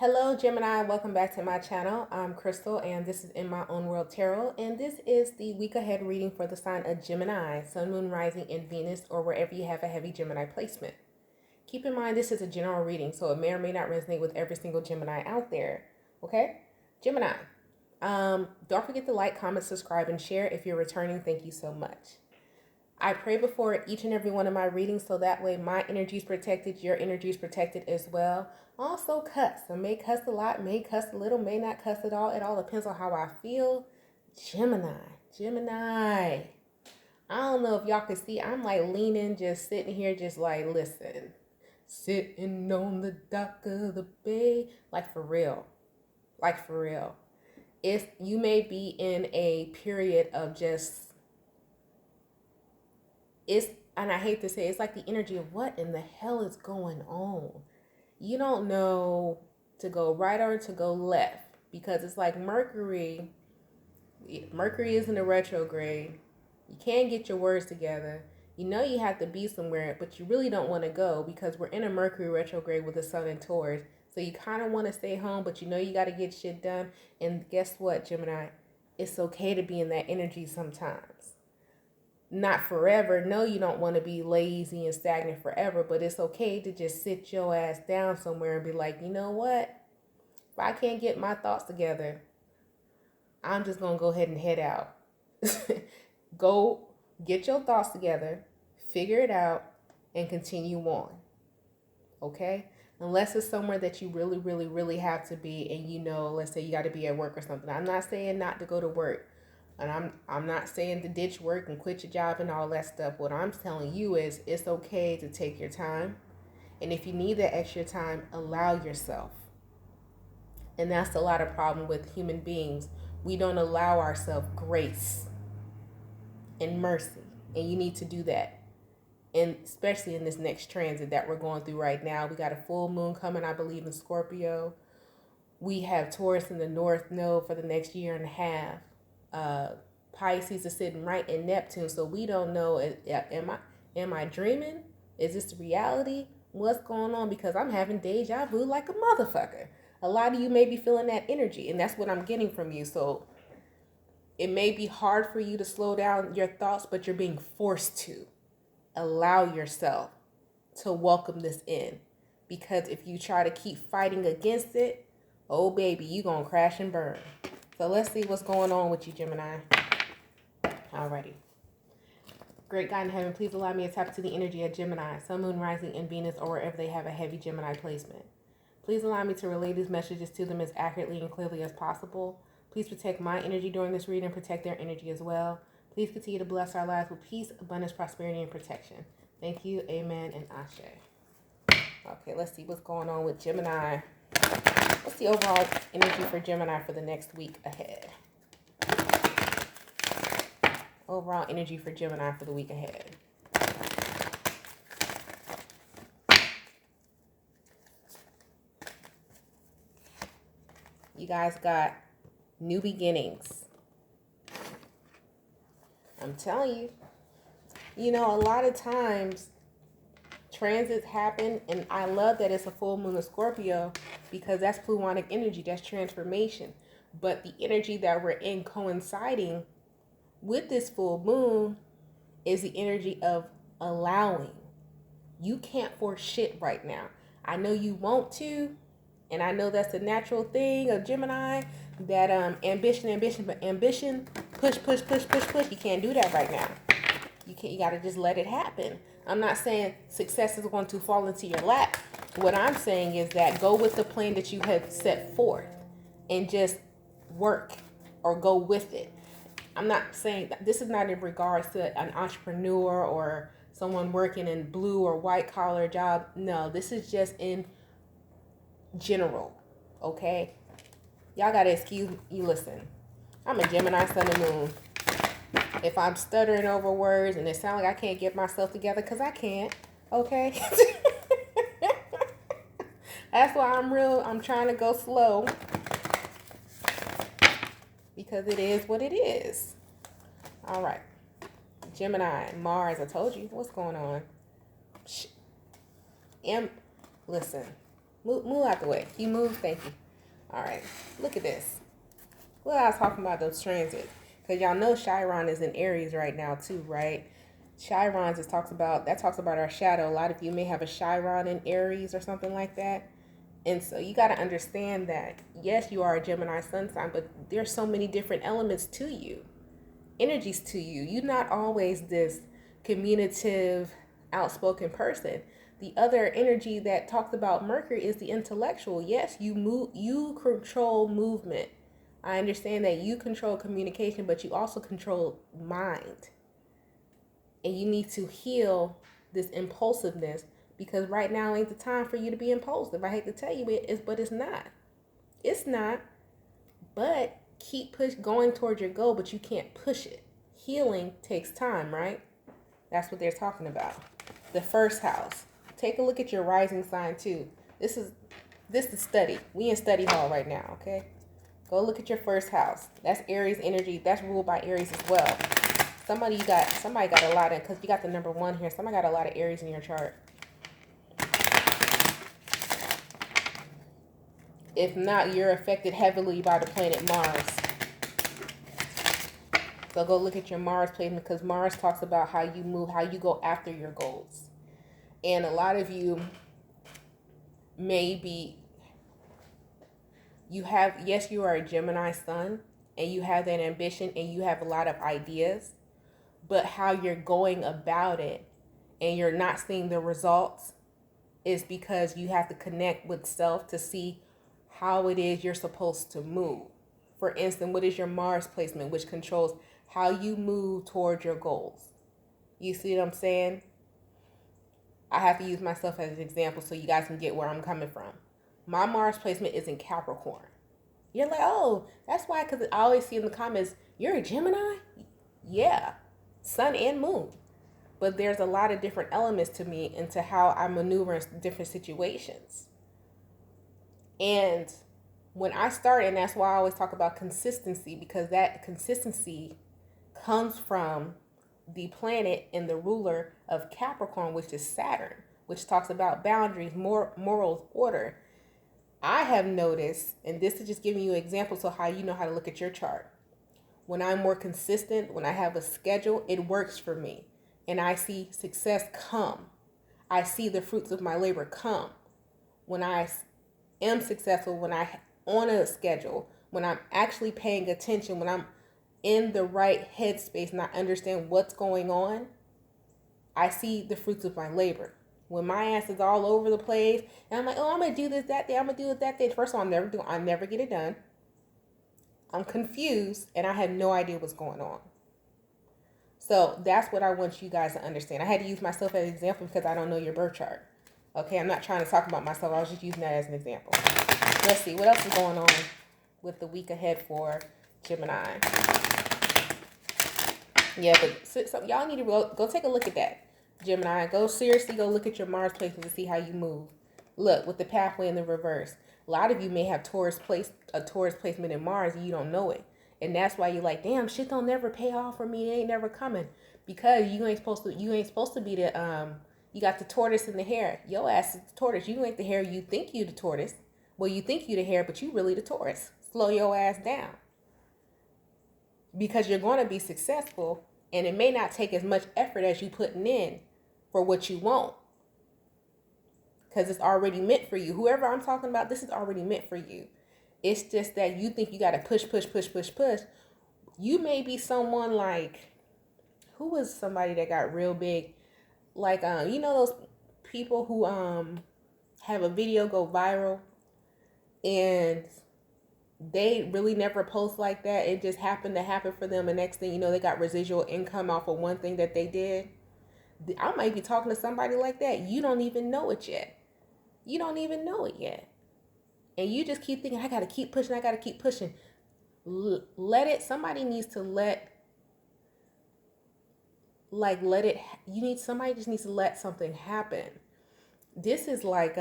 Hello Gemini, welcome back to my channel. I'm Crystal and this is In My Own World Tarot, and this is the week ahead reading for the sign of Gemini, Sun, Moon, Rising, and Venus, or wherever you have a heavy Gemini placement. Keep in mind this is a general reading, so it may or may not resonate with every single Gemini out there. Okay? Gemini, don't forget to like, comment, subscribe, and share. If you're returning, thank you so much. I pray before each and every one of my readings so that way my energy is protected, your energy is protected as well. Also cuss. I may cuss a lot, may cuss a little, may not cuss at all. It all depends on how I feel. Gemini. I don't know if y'all can see. I'm like leaning, just sitting here, just like, listen. Sitting on the dock of the bay. Like for real. It's, you may be in a period of just... and I hate to say, it's like the energy of what in the hell is going on? You don't know to go right or to go left, because it's like Mercury is in a retrograde. You can't get your words together. You know you have to be somewhere, but you really don't want to go because we're in a Mercury retrograde with the Sun in Taurus. So you kind of want to stay home, but you know you got to get shit done. And guess what, Gemini? It's okay to be in that energy sometimes. Not forever. No, you don't want to be lazy and stagnant forever, but it's okay to just sit your ass down somewhere and be like, you know what? If I can't get my thoughts together, I'm just going to go ahead and head out. Go get your thoughts together, figure it out, and continue on. Okay? Unless it's somewhere that you really, really, really have to be, and you know, let's say you got to be at work or something. I'm not saying not to go to work. And I'm not saying to ditch work and quit your job and all that stuff. What I'm telling you is it's okay to take your time. And if you need that extra time, allow yourself. And that's a lot of problem with human beings. We don't allow ourselves grace and mercy. And you need to do that. And especially in this next transit that we're going through right now. We got a full moon coming, I believe, in Scorpio. We have Taurus in the North Node for the next year and a half. Pisces is sitting right in Neptune, so we don't know, am I dreaming? Is this reality? What's going on? Because I'm having deja vu like a motherfucker. A lot of you may be feeling that energy, and that's what I'm getting from you. So it may be hard for you to slow down your thoughts, but you're being forced to. Allow yourself to welcome this in, because if you try to keep fighting against it, oh baby, you gonna crash and burn. So let's see what's going on with you, Gemini. Alrighty. Great God in heaven, please allow me to tap into the energy of Gemini, Sun, Moon, Rising, and Venus, or wherever they have a heavy Gemini placement. Please allow me to relay these messages to them as accurately and clearly as possible. Please protect my energy during this reading and protect their energy as well. Please continue to bless our lives with peace, abundance, prosperity, and protection. Thank you, amen, and ashe. Okay, let's see what's going on with Gemini. What's the overall energy for Gemini for the next week ahead? Overall energy for Gemini for the week ahead. You guys got new beginnings. I'm telling you. You know, a lot of times transits happen, and I love that it's a full moon of Scorpio because that's Plutonic energy, that's transformation. But the energy that we're in coinciding with this full moon is the energy of allowing. You can't force shit right now. I know you want to, and I know that's a natural thing of Gemini, that ambition, but ambition, push. You can't do that right now. You got to just let it happen. I'm not saying success is going to fall into your lap. What I'm saying is that go with the plan that you have set forth and just work or go with it. I'm not saying that this is not in regards to an entrepreneur or someone working in blue or white collar job. No, this is just in general. Okay? Y'all got to excuse me. Listen, I'm a Gemini, Sun, and Moon. If I'm stuttering over words and it sounds like I can't get myself together, because I can't, okay? That's why I'm trying to go slow, because it is what it is. All right. Gemini, Mars, I told you. What's going on? Listen, Move out the way. You move. Thank you. All right. Look at this. Well, I was talking about those transits. Because y'all know Chiron is in Aries right now too, right? Chiron talks about our shadow. A lot of you may have a Chiron in Aries or something like that. And so you got to understand that, yes, you are a Gemini sun sign, but there's so many different elements to you, energies to you. You're not always this communicative, outspoken person. The other energy that talks about Mercury is the intellectual. Yes, you control movement. I understand that you control communication, but you also control mind. And you need to heal this impulsiveness, because right now ain't the time for you to be impulsive. I hate to tell you it, but it's not. It's not. But keep going towards your goal, but you can't push it. Healing takes time, right? That's what they're talking about. The first house. Take a look at your rising sign too. This is study. We in study hall right now, okay? Go look at your first house. That's Aries energy. That's ruled by Aries as well. Somebody got a lot of, because you got the number 1 here. Somebody got a lot of Aries in your chart. If not, you're affected heavily by the planet Mars. So go look at your Mars placement, because Mars talks about how you move, how you go after your goals. And a lot of you maybe you are a Gemini sun, and you have that ambition, and you have a lot of ideas, but how you're going about it and you're not seeing the results is because you have to connect with self to see how it is you're supposed to move. For instance, what is your Mars placement, which controls how you move toward your goals? You see what I'm saying? I have to use myself as an example so you guys can get where I'm coming from. My Mars placement is in Capricorn. You're like, oh, that's why, because I always see in the comments, you're a Gemini? Yeah, sun and moon. But there's a lot of different elements to me into how I maneuver in different situations. And when I start, and that's why I always talk about consistency, because that consistency comes from the planet and the ruler of Capricorn, which is Saturn, which talks about boundaries, morals, order. I have noticed, and this is just giving you examples so how you know how to look at your chart. When I'm more consistent, when I have a schedule, it works for me. And I see success come. I see the fruits of my labor come. When I am successful, when I on a schedule, when I'm actually paying attention, when I'm in the right headspace and I understand what's going on, I see the fruits of my labor. When my ass is all over the place and I'm like, oh, I'm going to do this, that day, I'm going to do it that day. First of all, I never get it done. I'm confused and I have no idea what's going on. So that's what I want you guys to understand. I had to use myself as an example because I don't know your birth chart. Okay, I'm not trying to talk about myself. I was just using that as an example. Let's see, what else is going on with the week ahead for Gemini? Yeah, but so y'all need to go take a look at that. Gemini, go look at your Mars placement to see how you move. Look, with the pathway in the reverse. A lot of you may have a Taurus placement in Mars and you don't know it. And that's why you're like, damn, shit don't never pay off for me. It ain't never coming. Because you ain't supposed to be the you got the tortoise in the hare. Your ass is the tortoise. You ain't the hare. You think you the tortoise. Well, you think you the hare, but you really the tortoise. Slow your ass down. Because you're going to be successful, and it may not take as much effort as you putting in for what you want. Because it's already meant for you. Whoever I'm talking about, this is already meant for you. It's just that you think you got to push. You may be someone like, who was somebody that got real big? Like, you know those people who have a video go viral and they really never post like that. It just happened to happen for them. And next thing you know, they got residual income off of one thing that they did. I might be talking to somebody like that. You don't even know it yet. And you just keep thinking, I got to keep pushing. Somebody just needs to let something happen. This is like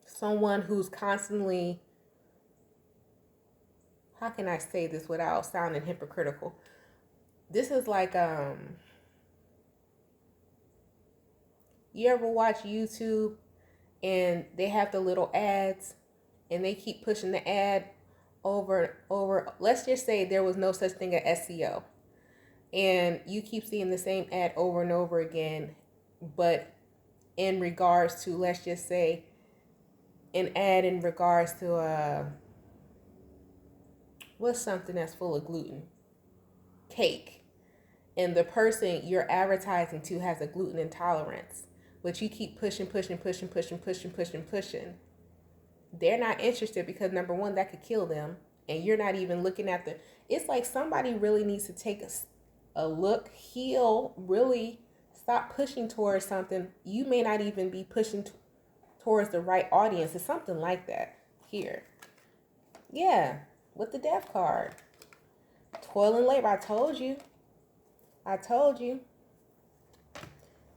someone who's constantly, how can I say this without sounding hypocritical? This is like, you ever watch YouTube and they have the little ads, and they keep pushing the ad over. Let's just say there was no such thing as SEO, and you keep seeing the same ad over and over again, but in regards to, let's just say, an ad in regards to what's something that's full of gluten? Cake. And the person you're advertising to has a gluten intolerance, but you keep pushing. They're not interested because, number one, that could kill them, and you're not even looking at the. It's like somebody really needs to take a look, heal, really stop pushing towards something. You may not even be pushing towards the right audience. It's something like that here. Yeah, with the death card. Toil and labor. I told you.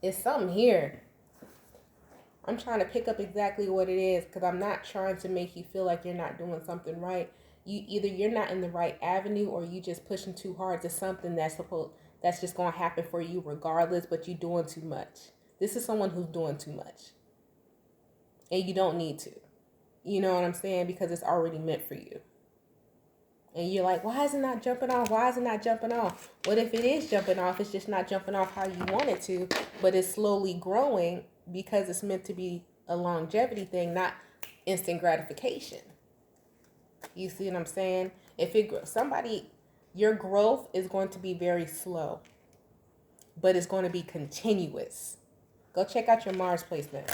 It's something here. I'm trying to pick up exactly what it is, because I'm not trying to make you feel like you're not doing something right. You're not in the right avenue, or you just pushing too hard to something that's just going to happen for you regardless, but you're doing too much. This is someone who's doing too much. And you don't need to. You know what I'm saying? Because it's already meant for you. And you're like, why is it not jumping off? Why is it not jumping off? What if it is jumping off? It's just not jumping off how you want it to, but it's slowly growing because it's meant to be a longevity thing, not instant gratification. You see what I'm saying? Your growth is going to be very slow, but it's going to be continuous. Go check out your Mars placement.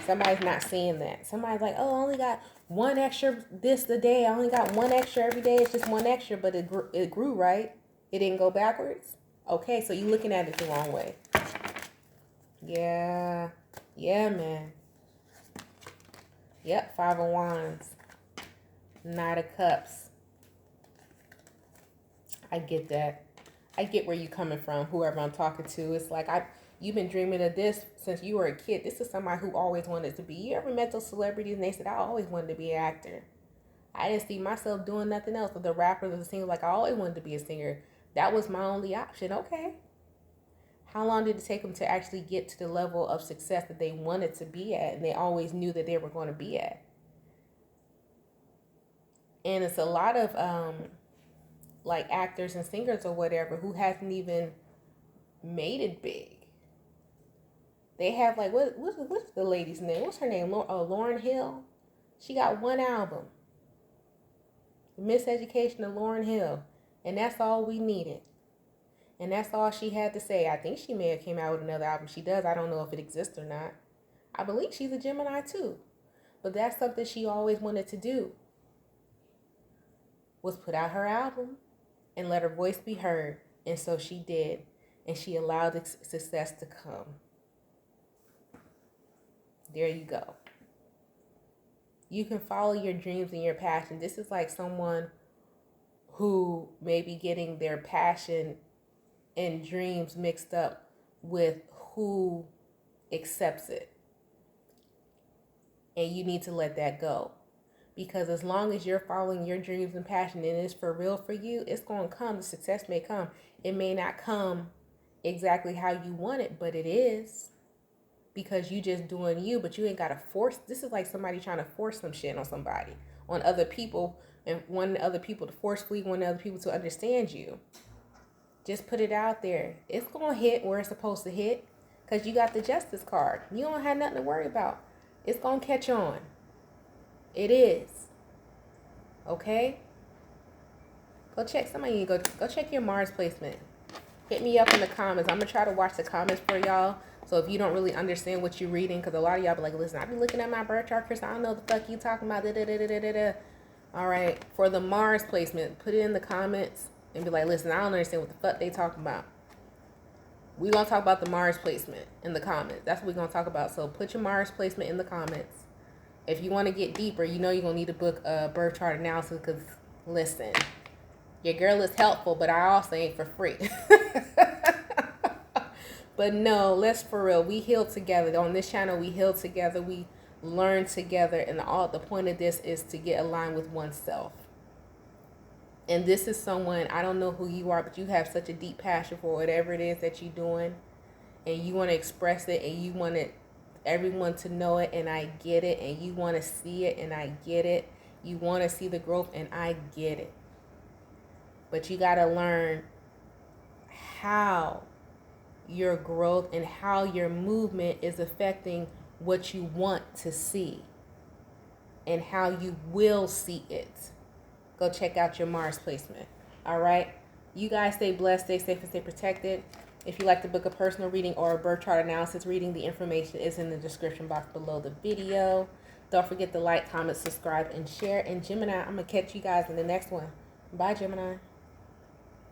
Somebody's not seeing that. Somebody's like, oh, I only got one extra this the day. I only got one extra every day. It's just one extra, but it grew, right? It didn't go backwards. Okay, so you're looking at it the wrong way. Yeah, man. Yep, 5 of Wands. Knight of Cups. I get that. I get where you're coming from, whoever I'm talking to. It's like, you've been dreaming of this since you were a kid. This is somebody who always wanted to be. You ever met those celebrities and they said, I always wanted to be an actor. I didn't see myself doing nothing else. But the rappers or the singers, like, I always wanted to be a singer. That was my only option. Okay. How long did it take them to actually get to the level of success that they wanted to be at, and they always knew that they were going to be at? And it's a lot of like actors and singers or whatever who hasn't even made it big. They have, like, what's the lady's name? What's her name? Lauryn Hill. She got one album, Miseducation of Lauryn Hill, and that's all we needed. And that's all she had to say. I think she may have came out with another album. She does. I don't know if it exists or not. I believe she's a Gemini too. But that's something she always wanted to do, was put out her album and let her voice be heard. And so she did. And she allowed the success to come. There you go. You can follow your dreams and your passion. This is like someone who may be getting their passion and dreams mixed up with who accepts it. And you need to let that go. Because as long as you're following your dreams and passion and it's for real for you, it's going to come. The success may come. It may not come exactly how you want it, but it is. Because you just doing you, but you ain't got to force. This is like somebody trying to force some shit on somebody, on other people, and wanting other people to forcefully want other people to understand you. Just put it out there. It's going to hit where it's supposed to hit, because you got the Justice card. You don't have nothing to worry about. It's going to catch on. It is. Okay? Go check. Somebody go check your Mars placement. Hit me up in the comments. I'm going to try to watch the comments for y'all. So if you don't really understand what you're reading, because a lot of y'all be like, listen, I be looking at my birth chart, Chris. I don't know what the fuck you talking about. All right. For the Mars placement, put it in the comments and be like, listen, I don't understand what the fuck they talking about. We're going to talk about the Mars placement in the comments. That's what we're going to talk about. So put your Mars placement in the comments. If you want to get deeper, you know you're going to need to book a birth chart analysis, because, listen, your girl is helpful, but I also ain't for free. But no, let's for real. We heal together. On this channel, we heal together. We learn together. And the point of this is to get aligned with oneself. And this is someone, I don't know who you are, but you have such a deep passion for whatever it is that you're doing. And you want to express it, and you want everyone to know it, and I get it. And you want to see it, and I get it. You want to see the growth, and I get it. But you got to learn how your growth and how your movement is affecting what you want to see and how you will see it. Go check out your Mars placement. All right? You guys stay blessed, stay safe, and stay protected. If you'd like to book a personal reading or a birth chart analysis reading, the information is in the description box below the video. Don't forget to like, comment, subscribe, and share. And Gemini, I'm going to catch you guys in the next one. Bye, Gemini.